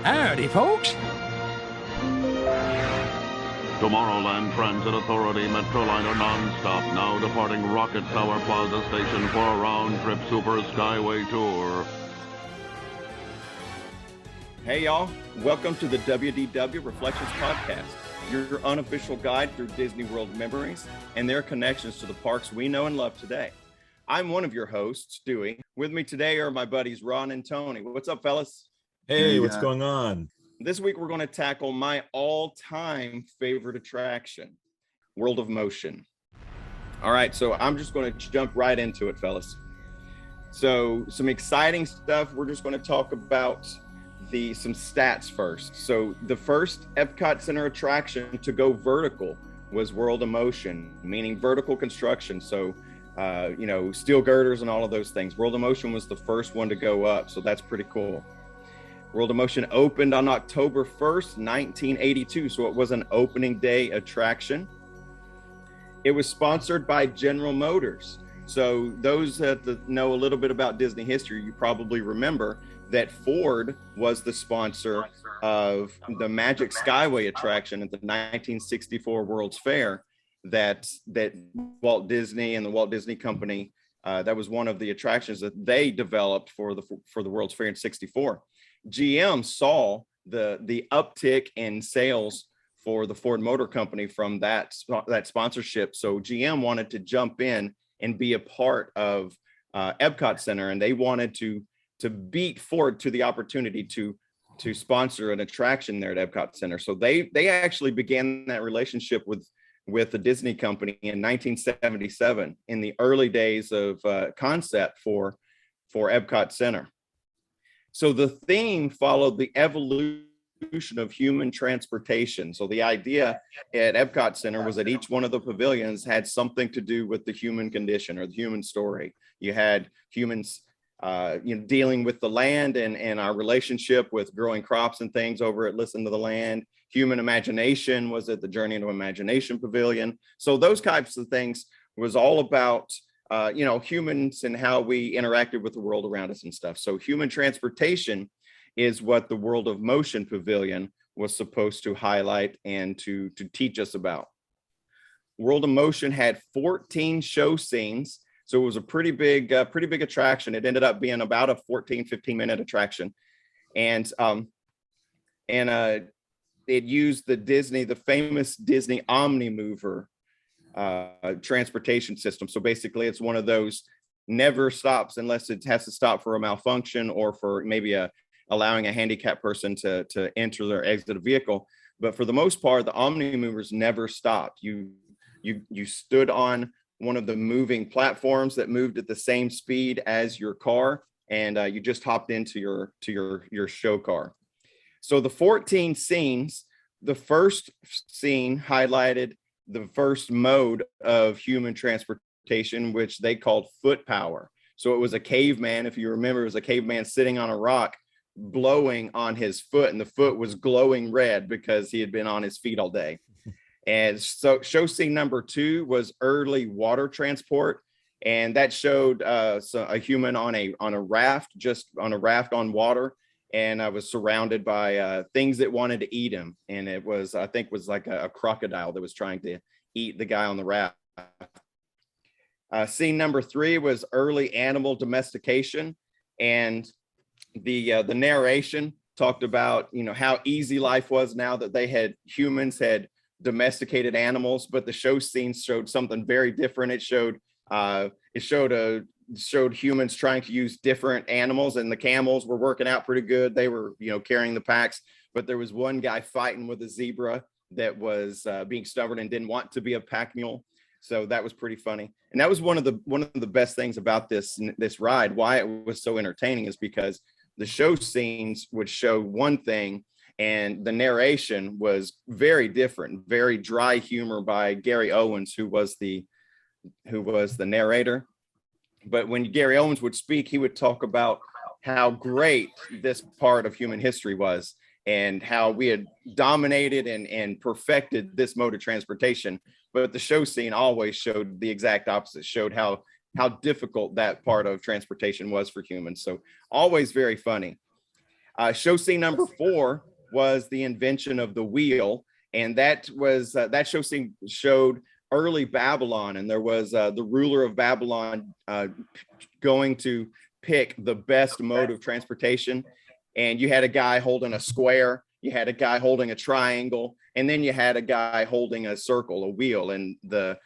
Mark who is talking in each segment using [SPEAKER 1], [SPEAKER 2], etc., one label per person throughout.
[SPEAKER 1] Howdy, folks.
[SPEAKER 2] Tomorrowland Transit Authority Metroliner non-stop, now departing Rocket Tower Plaza Station for a round-trip Super Skyway tour.
[SPEAKER 3] Hey y'all, welcome to the WDW Reflections Podcast, your unofficial guide through Disney World memories and their connections to the parks we know and love today. I'm one of your hosts, Dewey. With me today are my buddies Ron and Tony. What's up, fellas?
[SPEAKER 4] Hey, what's going on?
[SPEAKER 3] This week we're going to tackle my all-time favorite attraction, World of Motion. All right, so I'm just going to jump right into it, fellas. So some exciting stuff. We're just going to talk about some stats first. So the first EPCOT Center attraction to go vertical was World of Motion, meaning vertical construction. So, steel girders and all of those things. World of Motion was the first one to go up. So that's pretty cool. World of Motion opened on October 1st, 1982. So it was an opening day attraction. It was sponsored by General Motors. So those that know a little bit about Disney history, you probably remember that Ford was the sponsor of the Magic Skyway attraction at the 1964 World's Fair that Walt Disney and the Walt Disney Company, that was one of the attractions that they developed for the World's Fair in 64. GM saw the uptick in sales for the Ford Motor Company from that sponsorship. So GM wanted to jump in and be a part of EPCOT Center, and they wanted to beat Ford to the opportunity to sponsor an attraction there at EPCOT Center. So they actually began that relationship with the Disney Company in 1977 in the early days of concept for EPCOT Center. So the theme followed the evolution of human transportation. So the idea at Epcot Center was that each one of the pavilions had something to do with the human condition or the human story. You had humans dealing with the land and our relationship with growing crops and things over at Listen to the Land. Human imagination was at the Journey into Imagination Pavilion. So those types of things was all about humans and how we interacted with the world around us and stuff. So human transportation is what the World of Motion Pavilion was supposed to highlight and to teach us about. World of Motion had 14 show scenes. So it was a pretty big attraction. It ended up being about a 15-minute attraction. And it used the famous Disney Omni Mover transportation system. So basically it's one of those never stops unless it has to stop for a malfunction or for maybe allowing a handicapped person to enter or exit a vehicle. But for the most part, the Omni Movers never stopped. You stood on one of the moving platforms that moved at the same speed as your car, and you just hopped into your show car. So the 14 scenes, the first scene highlighted the first mode of human transportation, which they called foot power. So it was a caveman, if you remember, it was a caveman sitting on a rock, blowing on his foot, and the foot was glowing red because he had been on his feet all day. And so show scene number 2 was early water transport, and that showed a human on a raft, just on a raft on water, and I was surrounded by things that wanted to eat him. And it was, I think, was like a crocodile that was trying to eat the guy on the raft. Scene number 3 was early animal domestication, and the narration talked about how easy life was now that humans had domesticated animals. But the show scenes showed something very different. It showed humans trying to use different animals, and the camels were working out pretty good. They were, carrying the packs, but there was one guy fighting with a zebra that was being stubborn and didn't want to be a pack mule. So that was pretty funny. And that was one of the best things about this ride. Why it was so entertaining is because the show scenes would show one thing and the narration was very different, very dry humor by Gary Owens, who was the narrator. But when Gary Owens would speak, he would talk about how great this part of human history was and how we had dominated and perfected this mode of transportation. But the show scene always showed the exact opposite, showed how difficult that part of transportation was for humans. So always very funny. Show scene number 4 was the invention of the wheel, and that was that show scene showed early Babylon, and there was the ruler of Babylon going to pick the best mode of transportation. And you had a guy holding a square, you had a guy holding a triangle, and then you had a guy holding a circle, a wheel. And the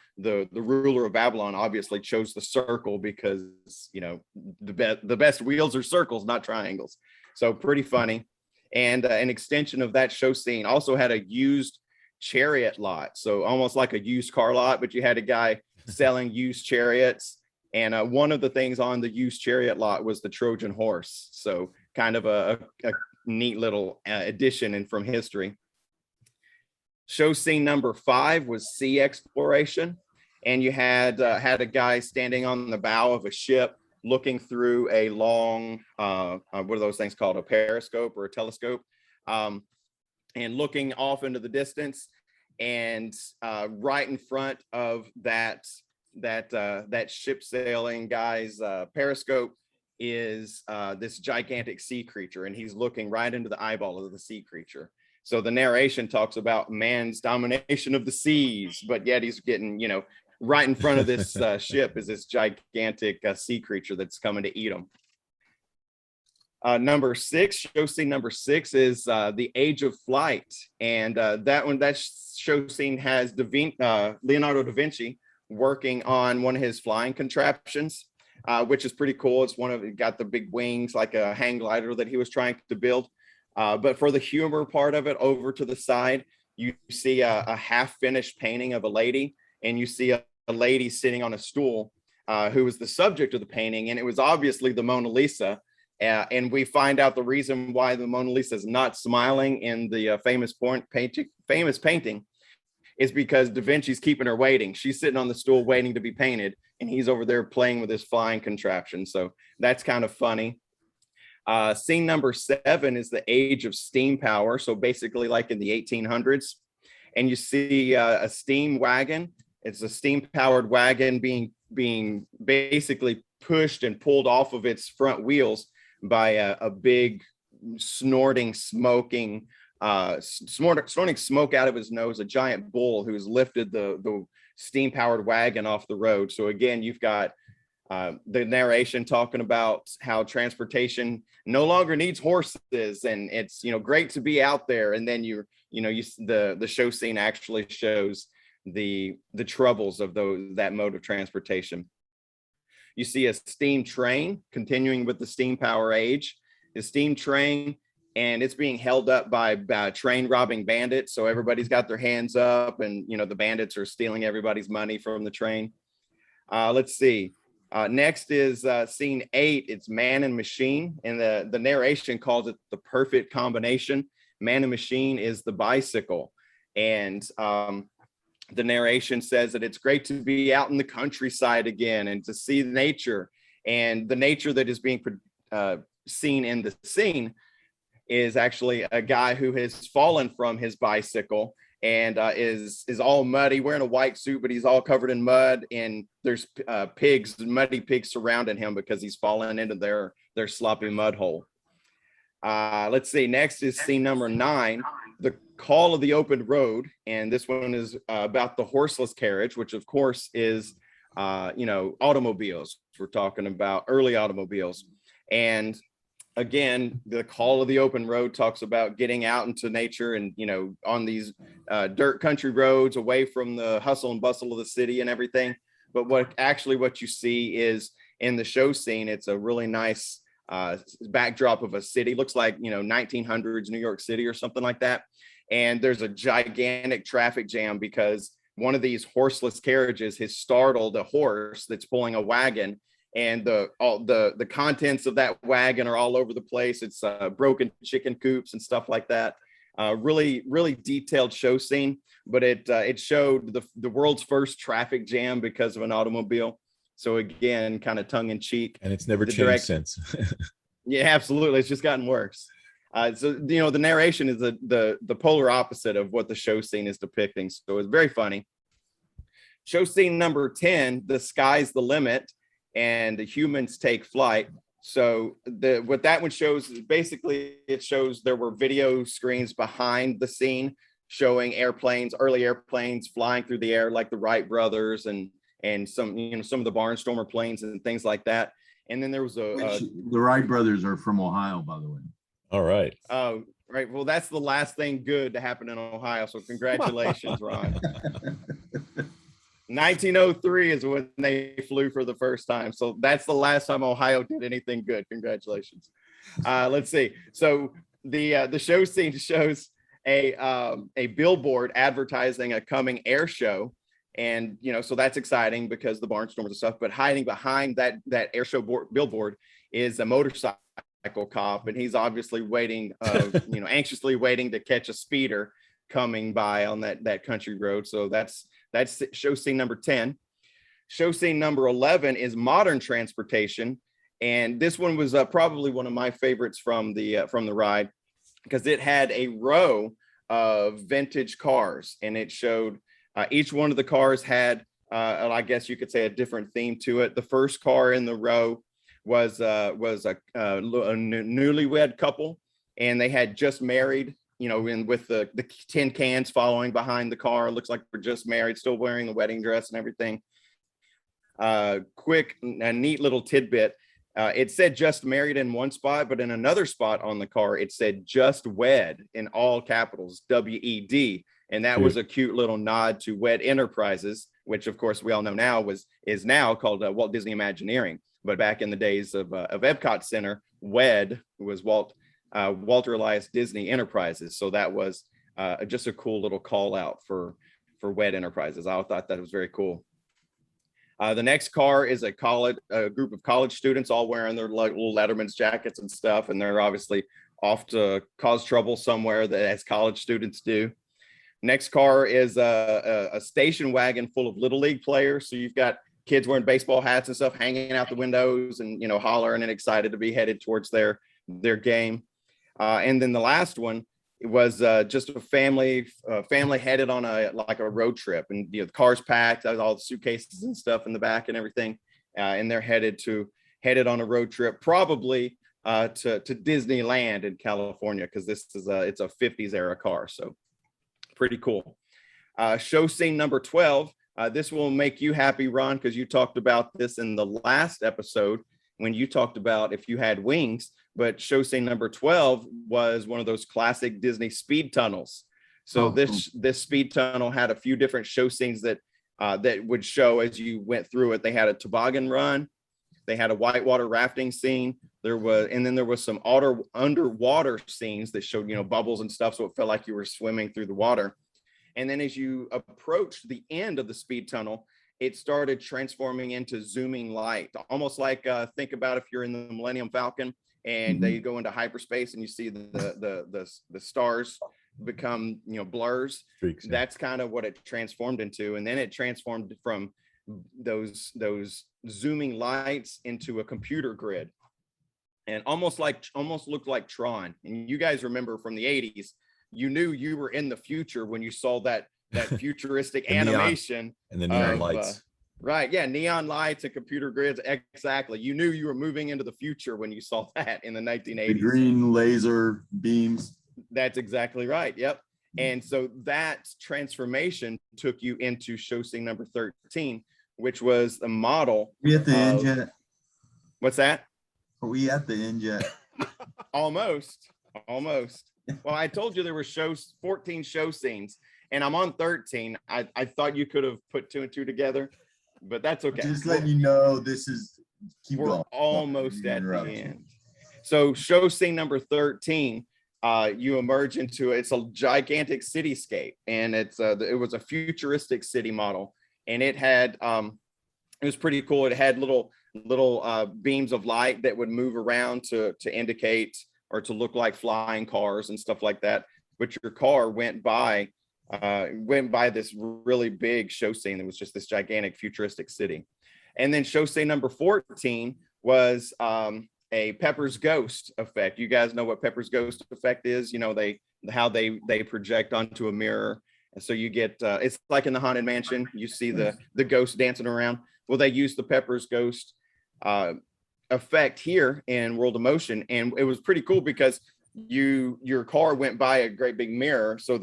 [SPEAKER 3] ruler of Babylon obviously chose the circle because, you know, the best wheels are circles, not triangles. So pretty funny. And an extension of that show scene also had a used chariot lot, so almost like a used car lot, but you had a guy selling used chariots. And one of the things on the used chariot lot was the Trojan horse. So kind of a neat little addition and from history. Show scene number 5 was sea exploration, and you had a guy standing on the bow of a ship looking through a long what are those things called, a periscope or a telescope, and looking off into the distance. And right in front of that ship sailing guy's periscope is this gigantic sea creature, and he's looking right into the eyeball of the sea creature. So the narration talks about man's domination of the seas, but yet he's getting, you know, right in front of this ship is this gigantic sea creature that's coming to eat him. Number 6, show scene number 6 is the Age of Flight, and that show scene has Leonardo da Vinci working on one of his flying contraptions, which is pretty cool. It's got the big wings like a hang glider that he was trying to build. But for the humor part of it, over to the side, you see a half-finished painting of a lady, and you see a lady sitting on a stool who was the subject of the painting, and it was obviously the Mona Lisa. And we find out the reason why the Mona Lisa is not smiling in the famous painting is because Da Vinci's keeping her waiting. She's sitting on the stool waiting to be painted, and he's over there playing with his flying contraption. So that's kind of funny. Scene number 7 is the age of steam power. So basically like in the 1800s, and you see a steam wagon. It's a steam powered wagon being basically pushed and pulled off of its front wheels by a big snorting smoke out of his nose, a giant bull who's lifted the steam powered wagon off the road. So again, you've got the narration talking about how transportation no longer needs horses, and it's, you know, great to be out there. And then the show scene actually shows the troubles of that mode of transportation. You see a steam train, continuing with the steam power age, the steam train, and it's being held up by train robbing bandits. So everybody's got their hands up, and, you know, the bandits are stealing everybody's money from the train. Let's see. Next is scene 8. It's man and machine, and the narration calls it the perfect combination. Man and machine is the bicycle, and the narration says that it's great to be out in the countryside again and to see nature. And the nature that is being seen in the scene is actually a guy who has fallen from his bicycle and is all muddy, wearing a white suit, but he's all covered in mud. And there's muddy pigs surrounding him because he's fallen into their sloppy mud hole. Let's see. Next is scene number 9, the call of the open road. And this one is about the horseless carriage, which of course is, automobiles. We're talking about early automobiles. And again, the call of the open road talks about getting out into nature and, you know, on these dirt country roads away from the hustle and bustle of the city and everything. But what you see is in the show scene, it's a really nice backdrop of a city. Looks like, 1900s New York City or something like that. And there's a gigantic traffic jam because one of these horseless carriages has startled a horse that's pulling a wagon, and the contents of that wagon are all over the place. It's broken chicken coops and stuff like that. Really, really detailed show scene, but it showed the world's first traffic jam because of an automobile. So again, kind of tongue in cheek.
[SPEAKER 4] And it's never changed since.
[SPEAKER 3] Yeah, absolutely. It's just gotten worse. So the narration is the polar opposite of what the show scene is depicting. So it's very funny. Show scene number 10, the sky's the limit, and the humans take flight. So what that one shows is basically it shows there were video screens behind the scene showing early airplanes flying through the air, like the Wright brothers and some some of the Barnstormer planes and things like that. And then there was
[SPEAKER 1] the Wright brothers are from Ohio, by the way.
[SPEAKER 4] All right.
[SPEAKER 3] Oh, right. Well, that's the last thing good to happen in Ohio. So congratulations, Ron. 1903 is when they flew for the first time. So that's the last time Ohio did anything good. Congratulations. Let's see. So the show scene shows a billboard advertising a coming air show. And, so that's exciting because the Barnstormers and stuff, but hiding behind that air show billboard is a motorcycle cop. And he's obviously waiting, anxiously waiting to catch a speeder coming by on that country road. So that's show scene number 10. Show scene number 11 is modern transportation. And this one was probably one of my favorites from the ride because it had a row of vintage cars, and it showed each one of the cars had, I guess you could say, a different theme to it. The first car in the row was a newlywed couple, and they had just married, with the tin cans following behind the car. It looks like we're just married, still wearing the wedding dress and everything. A neat little tidbit. It said just married in one spot, but in another spot on the car, it said just wed in all capitals, WED. And that was a cute little nod to WED Enterprises, which of course we all know now is now called Walt Disney Imagineering. But back in the days of EPCOT Center, WED was Walter Elias Disney Enterprises. So that was just a cool little call out for WED Enterprises. I thought that was very cool. The next car is a group of college students all wearing their little Letterman's jackets and stuff. And they're obviously off to cause trouble somewhere, as college students do. Next car is a station wagon full of Little League players. So you've got kids wearing baseball hats and stuff hanging out the windows and, hollering and excited to be headed towards their game. And then the last one, it was just a family headed on a road trip, and the cars packed, all the suitcases and stuff in the back and everything, and they're headed on a road trip, probably to Disneyland in California, because this is it's a 50s era car, so pretty cool. Show scene number 12. This will make you happy, Ron, because you talked about this in the last episode when you talked about if you had wings. But show scene number 12 was one of those classic Disney speed tunnels. So this speed tunnel had a few different show scenes that would show as you went through it. They had a toboggan run, they had a whitewater rafting scene. There was some underwater scenes that showed bubbles and stuff, so it felt like you were swimming through the water. And then as you approached the end of the speed tunnel, it started transforming into zooming light, almost like think about if you're in the Millennium Falcon and they go into hyperspace and you see the stars become blurs. Streaks, yeah. That's kind of what it transformed into. And then it transformed from those zooming lights into a computer grid, and almost looked like Tron. And you guys remember from the 80s, you knew you were in the future when you saw that futuristic animation
[SPEAKER 4] and the neon lights.
[SPEAKER 3] Right. Yeah. Neon lights and computer grids. Exactly. You knew you were moving into the future when you saw that in the 1980s.
[SPEAKER 1] The green laser beams.
[SPEAKER 3] That's exactly right. Yep. And so that transformation took you into show scene number 13, which was a model.
[SPEAKER 1] We at the end yet?
[SPEAKER 3] What's that?
[SPEAKER 1] Are we at the end yet?
[SPEAKER 3] Almost. Well, I told you there were 14 show scenes, and I'm on 13. I thought you could have put 2 and 2 together, but that's okay.
[SPEAKER 1] Just letting you know, we're
[SPEAKER 3] almost at the end. So show scene number 13, you emerge into it's a gigantic cityscape, and it was a futuristic city model, and it was pretty cool. It had little beams of light that would move around to indicate or to look like flying cars and stuff like that. But your car went by this really big show scene that was just this gigantic futuristic city. And then show scene number 14 was a Pepper's Ghost effect. You guys know what Pepper's Ghost effect is? How they project onto a mirror. And so you get, it's like in the Haunted Mansion, you see the ghost dancing around. Well, they use the Pepper's Ghost effect here in World of Motion, and it was pretty cool because your car went by a great big mirror, so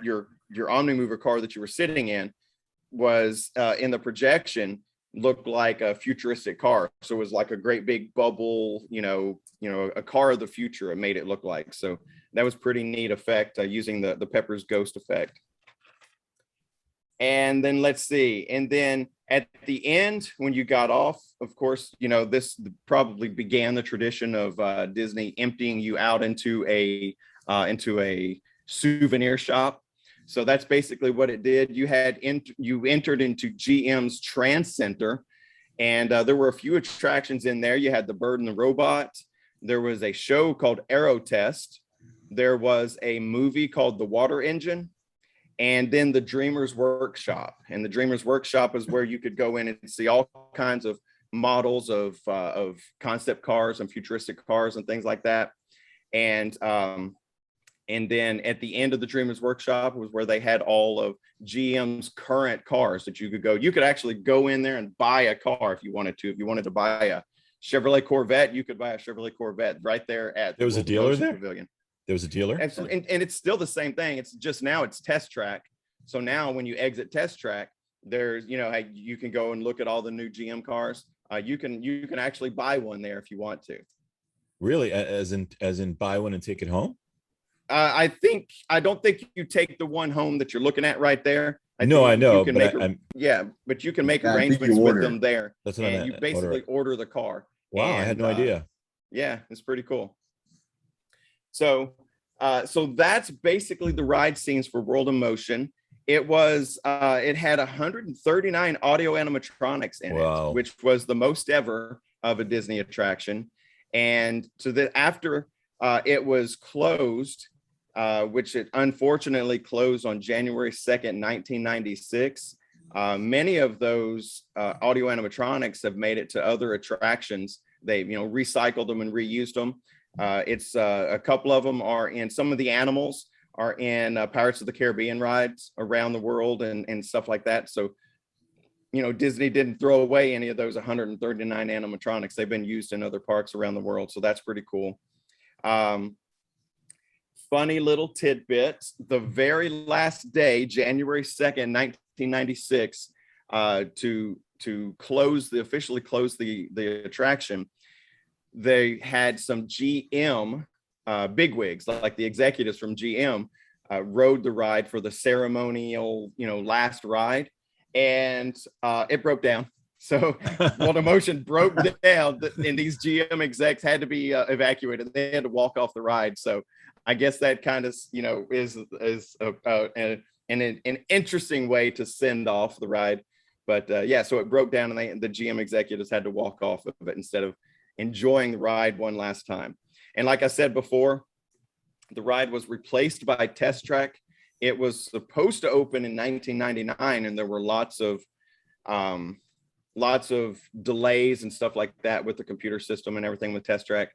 [SPEAKER 3] your Omnimover car that you were sitting in was in the projection looked like a futuristic car, so it was like a great big bubble, a car of the future. It made it look like. So that was pretty neat effect using the Pepper's Ghost effect. And then let's see. And then at the end, when you got off, of course, this probably began the tradition of Disney emptying you out into a souvenir shop. So that's basically what it did. You entered into GM's Trans Center, and there were a few attractions in there. You had the Bird and the Robot. There was a show called Aero Test. There was a movie called The Water Engine. And then the Dreamer's Workshop. And the Dreamer's Workshop is where you could go in and see all kinds of models of concept cars and futuristic cars and things like that. And then at the end of the Dreamer's Workshop was where they had all of GM's current cars that you could go. You could actually go in there and buy a car if you wanted to. If you wanted to buy a Chevrolet Corvette, you could buy a Chevrolet Corvette right there at
[SPEAKER 4] there was a dealer there.
[SPEAKER 3] Pavilion.
[SPEAKER 4] There was a dealer.
[SPEAKER 3] Absolutely. And it's still the same thing. It's just now it's test track. So now when you exit test track, there's, you can go and look at all the new GM cars. You can actually buy one there if you want to.
[SPEAKER 4] Really? As in buy one and take it home?
[SPEAKER 3] I don't think you take the one home that you're looking at right there.
[SPEAKER 4] I know,
[SPEAKER 3] but you can make arrangements with them there.
[SPEAKER 4] That's what I meant.
[SPEAKER 3] You basically order the car.
[SPEAKER 4] Wow, I had no idea.
[SPEAKER 3] Yeah, it's pretty cool. So that's basically the ride scenes for World of Motion. It had 139 audio animatronics in it, which was the most ever of a Disney attraction. And so that after it was closed, which it unfortunately closed on January 2nd, 1996, many of those audio animatronics have made it to other attractions. They recycled them and reused them. It's a couple of them are in, some of the animals are in Pirates of the Caribbean rides around the world and stuff like that. So, Disney didn't throw away any of those 139 animatronics. They've been used in other parks around the world. So that's pretty cool. Funny little tidbit. The very last day, January 2nd, 1996, to officially close the attraction, they had some GM bigwigs, like the executives from GM, rode the ride for the ceremonial, last ride, and it broke down. So World of Motion broke down, and these GM execs had to be evacuated. They had to walk off the ride. So I guess that kind of, is an interesting way to send off the ride. But so it broke down, and the GM executives had to walk off of it instead of enjoying the ride one last time. And like I said before, the ride was replaced by Test Track. It was supposed to open in 1999, and there were lots of delays and stuff like that with the computer system and everything with Test Track.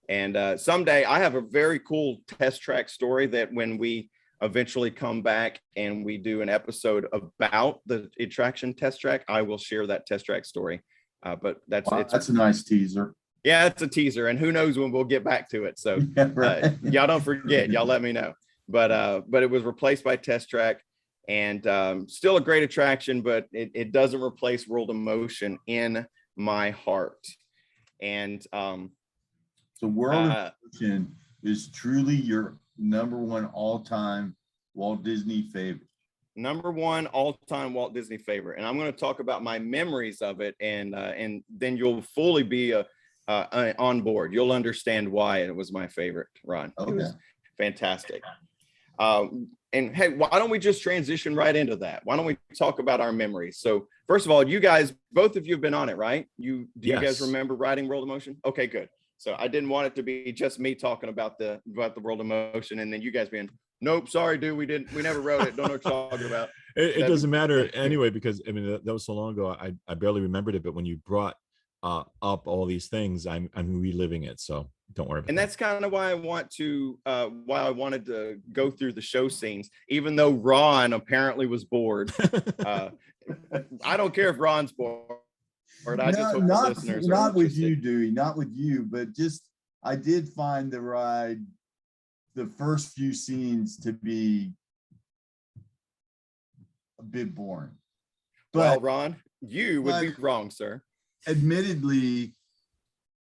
[SPEAKER 3] And someday I have a very cool Test Track story that when we eventually come back and we do an episode about the attraction Test Track, I will share that Test Track story. But that's
[SPEAKER 1] a nice teaser.
[SPEAKER 3] Yeah, it's a teaser, and who knows when we'll get back to it. So y'all don't forget, y'all let me know. But it was replaced by Test Track, and still a great attraction, but it doesn't replace World of Motion in my heart. And
[SPEAKER 1] so World of Motion is truly your number one all-time Walt Disney favorite.
[SPEAKER 3] Number one all-time Walt Disney favorite. And I'm going to talk about my memories of it, and then you'll fully be on board. You'll understand why it was my favorite, Ron. Okay. It was fantastic. And hey, why don't we just transition right into that? Why don't we talk about our memories? So first of all, you guys, both of you have been on it, right? You guys remember riding World of Motion? Okay, good. So I didn't want it to be just me talking about the World of Motion, and then you guys being, nope, sorry, dude, we never wrote it. Don't know what you're talking about.
[SPEAKER 4] It doesn't matter anyway, because I mean, that was so long ago. I barely remembered it, but when you brought up all these things, I'm reliving it. So don't worry about
[SPEAKER 3] and that's kind of why I wanted to go through the show scenes, even though Ron apparently was bored. I don't care if Ron's bored. Or I just
[SPEAKER 1] No,
[SPEAKER 3] hope the listeners are
[SPEAKER 1] not with
[SPEAKER 3] interested.
[SPEAKER 1] you, Dewey, not with you, but just I did find the ride, the first few scenes to be a bit boring.
[SPEAKER 3] Well,
[SPEAKER 1] But
[SPEAKER 3] Ron, you would be wrong, sir.
[SPEAKER 1] admittedly,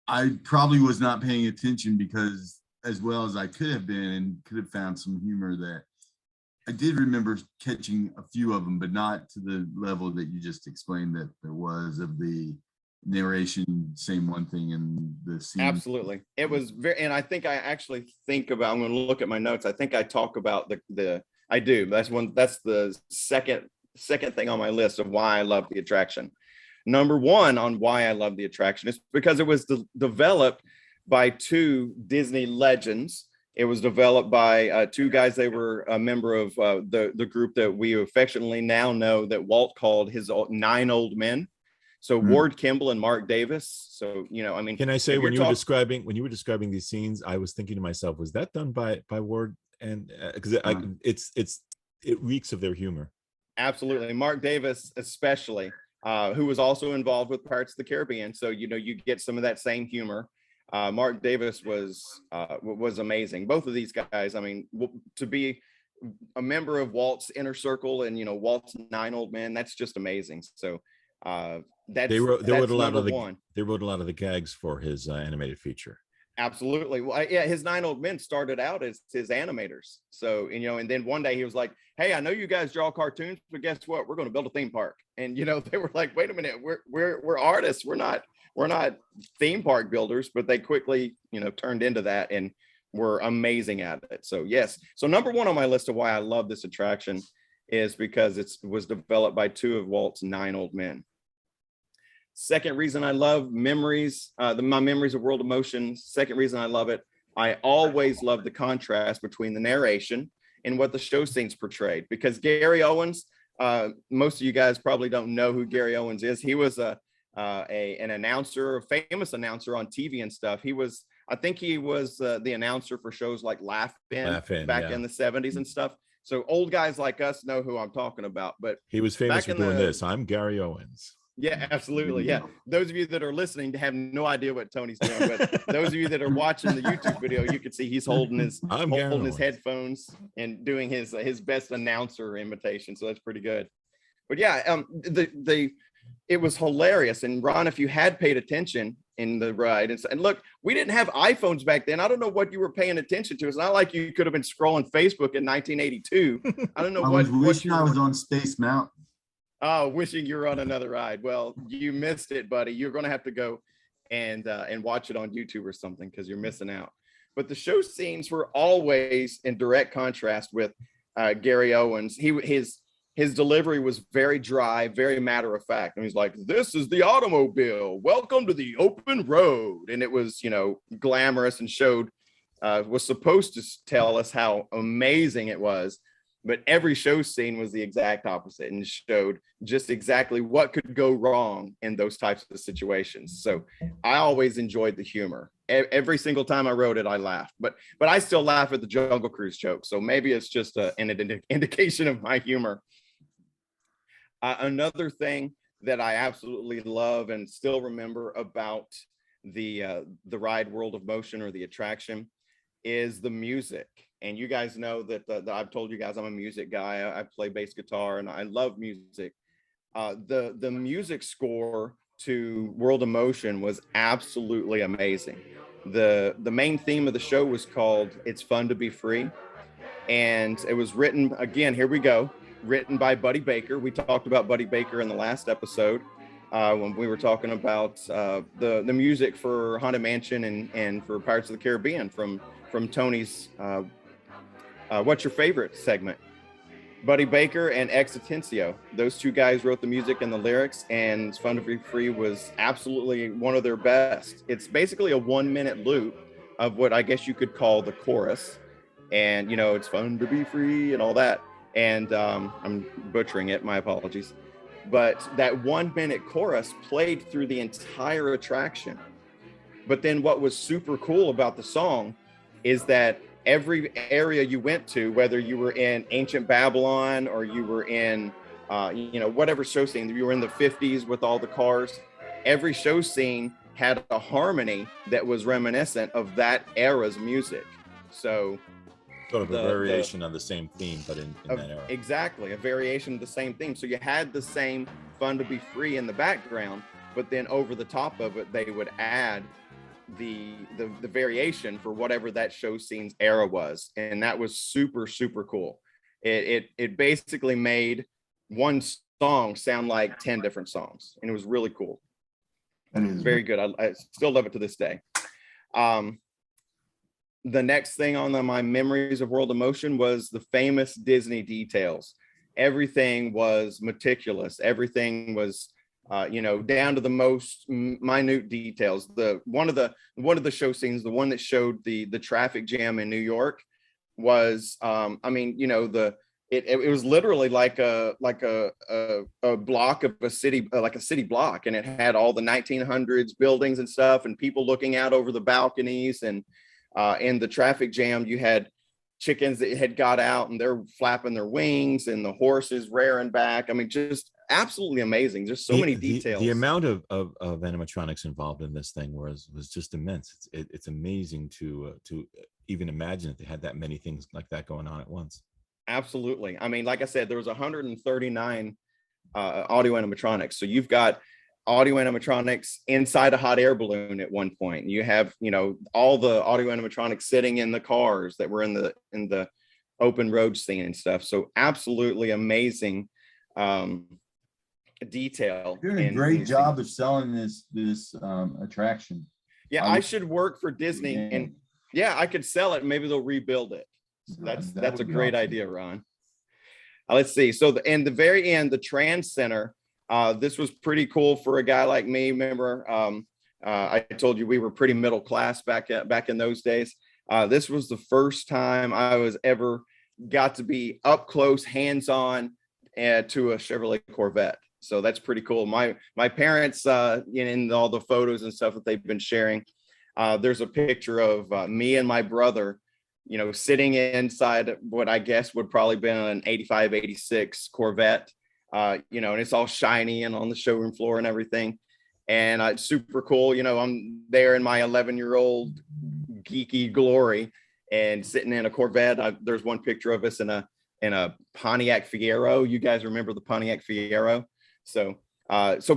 [SPEAKER 1] I probably was not paying attention because as well as I could have been and could have found some humor that I did remember catching a few of them, but not to the level that you just explained that there was of the narration saying one thing and the scene.
[SPEAKER 3] Absolutely. It was very, and I think I actually think about, I'm going to look at my notes. I think I talk about I do. That's the second thing on my list of why I love the attraction. Number one on why I love the attraction is because it was developed by two Disney legends. It was developed by two guys. They were a member of the group that we affectionately now know that Walt called his 9 old men. So Ward Kimball and Mark Davis. So, I mean,
[SPEAKER 4] can I say when you were describing these scenes, I was thinking to myself, was that done by Ward? And because it reeks of their humor.
[SPEAKER 3] Absolutely. Mark Davis, especially, who was also involved with Pirates of the Caribbean. So, you get some of that same humor. Mark Davis was amazing. Both of these guys, I mean, to be a member of Walt's inner circle and, Walt's 9 old men, that's just amazing. So, they wrote a lot
[SPEAKER 4] of the gags for his animated feature.
[SPEAKER 3] Absolutely. Well, yeah, his 9 old men started out as his animators. So, and then one day he was like, "Hey, I know you guys draw cartoons, but guess what? We're going to build a theme park." And they were like, "Wait a minute, we're artists. We're not theme park builders." But they quickly, turned into that and were amazing at it. So yes. So number one on my list of why I love this attraction is because it was developed by 2 of Walt's 9 old men. Second reason I love memories, my memories of World of Motion. Second reason I love it, I always love the contrast between the narration and what the show scenes portrayed. Because Gary Owens, most of you guys probably don't know who Gary Owens is. He was an announcer, a famous announcer on TV and stuff. I think he was the announcer for shows like Laugh In back in the 70s and stuff. So old guys like us know who I'm talking about. But
[SPEAKER 4] he was famous for doing this. I'm Gary Owens.
[SPEAKER 3] Yeah, absolutely. Yeah. Those of you that are listening have no idea what Tony's doing, but those of you that are watching the YouTube video, you can see he's holding his headphones and doing his best announcer imitation. So that's pretty good. But yeah, it was hilarious. And Ron, if you had paid attention in the ride, and look, we didn't have iPhones back then. I don't know what you were paying attention to. It's not like you could have been scrolling Facebook in 1982. I don't know
[SPEAKER 1] I was wishing I was on Space Mountain.
[SPEAKER 3] Oh, wishing you were on another ride. Well, you missed it, buddy. You're going to have to go and watch it on YouTube or something because you're missing out. But the show scenes were always in direct contrast with Gary Owens. His delivery was very dry, very matter of fact. And he's like, "This is the automobile. Welcome to the open road." And it was, glamorous and was supposed to tell us how amazing it was. But every show scene was the exact opposite and showed just exactly what could go wrong in those types of situations. So I always enjoyed the humor. Every single time I wrote it, I laughed. But I still laugh at the Jungle Cruise joke. So maybe it's just an indication of my humor. Another thing that I absolutely love and still remember about the ride World of Motion or the attraction is the music. And you guys know that I've told you guys I'm a music guy. I play bass guitar and I love music. The music score to World of Motion was absolutely amazing. The main theme of the show was called "It's Fun to Be Free," and it was written by Buddy Baker. We talked about Buddy Baker in the last episode when we were talking about the music for Haunted Mansion and for Pirates of the Caribbean from Tony's What's Your Favorite segment. Buddy Baker and Existencio, those 2 guys wrote the music and the lyrics, and It's Fun to Be Free was absolutely one of their best. It's basically a 1-minute loop of what I guess you could call the chorus, and it's fun to be free and all that. And I'm butchering it, my apologies, but that 1-minute chorus played through the entire attraction. But then what was super cool about the song is that every area you went to, whether you were in ancient Babylon or you were in, whatever show scene, you were in the 50s with all the cars, every show scene had a harmony that was reminiscent of that era's music. So
[SPEAKER 4] Sort of a variation on the same theme, but in that era.
[SPEAKER 3] Exactly, a variation of the same theme. So you had the same Fun to Be Free in the background, but then over the top of it, they would add the variation for whatever that show scene's era was. And that was super, super cool. It basically made one song sound like 10 different songs. And it was really cool.
[SPEAKER 1] That is
[SPEAKER 3] Very good. I still love it to this day. The next thing on my memories of World of Motion was the famous Disney details. Everything was meticulous. Everything was, down to the most minute details. One of the show scenes, the one that showed the traffic jam in New York, was, it was literally like a block of a city, like a city block, and it had all the 1900s buildings and stuff, and people looking out over the balconies, and in the traffic jam, you had chickens that had got out and they're flapping their wings, and the horses rearing back. I mean, just absolutely amazing. There's so many details.
[SPEAKER 4] The amount of animatronics involved in this thing was just immense. It's amazing to even imagine that they had that many things like that going on at once.
[SPEAKER 3] Absolutely. I mean, like I said, there was 139 audio animatronics. So you've got audio animatronics inside a hot air balloon at one point. You have, all the audio animatronics sitting in the cars that were in the open road scene and stuff. So absolutely amazing detail.
[SPEAKER 1] You're doing a great job of selling this attraction.
[SPEAKER 3] Yeah, I should work for Disney, and I could sell it. Maybe they'll rebuild it. That's a great idea, Ron. Let's see. So in the very end, the Trans Center. This was pretty cool for a guy like me. Remember, I told you we were pretty middle class back in those days. This was the first time I was ever got to be up close, hands-on to a Chevrolet Corvette. So that's pretty cool. My parents, in all the photos and stuff that they've been sharing, there's a picture of me and my brother, sitting inside what I guess would probably been an 85, 86 Corvette. And it's all shiny and on the showroom floor and everything. And it's super cool. I'm there in my 11-year-old geeky glory and sitting in a Corvette. There's one picture of us in a Pontiac Fiero. You guys remember the Pontiac Fiero? So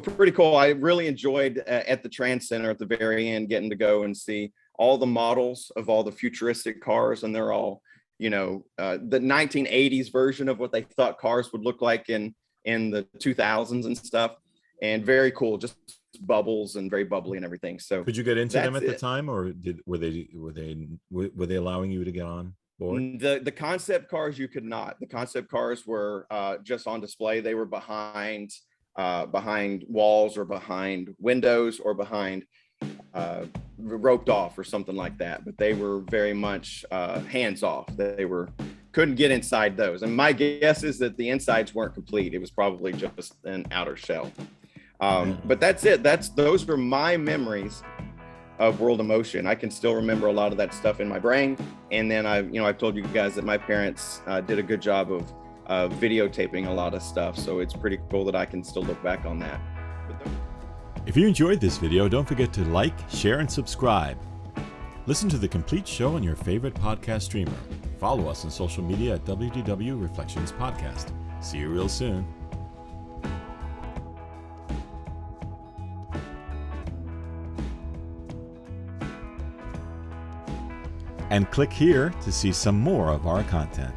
[SPEAKER 3] pretty cool. I really enjoyed at the Trans Center at the very end, getting to go and see all the models of all the futuristic cars. And they're all, the 1980s version of what they thought cars would look like in the 2000s and stuff, and very cool, just bubbles and very bubbly and everything. So
[SPEAKER 4] could you get into them at the time, or were they allowing you to get on board?
[SPEAKER 3] The concept cars you could not. The concept cars were just on display. They were behind walls or behind windows or behind roped off or something like that, but they were very much hands off. Couldn't get inside those, and my guess is that the insides weren't complete. It was probably just an outer shell. But that's it. Those were my memories of World of Motion. I can still remember a lot of that stuff in my brain. And then I've told you guys that my parents did a good job of videotaping a lot of stuff. So it's pretty cool that I can still look back on that.
[SPEAKER 4] If you enjoyed this video, don't forget to like, share, and subscribe. Listen to the complete show on your favorite podcast streamer. Follow us on social media at WDW Reflections Podcast. See you real soon. And click here to see some more of our content.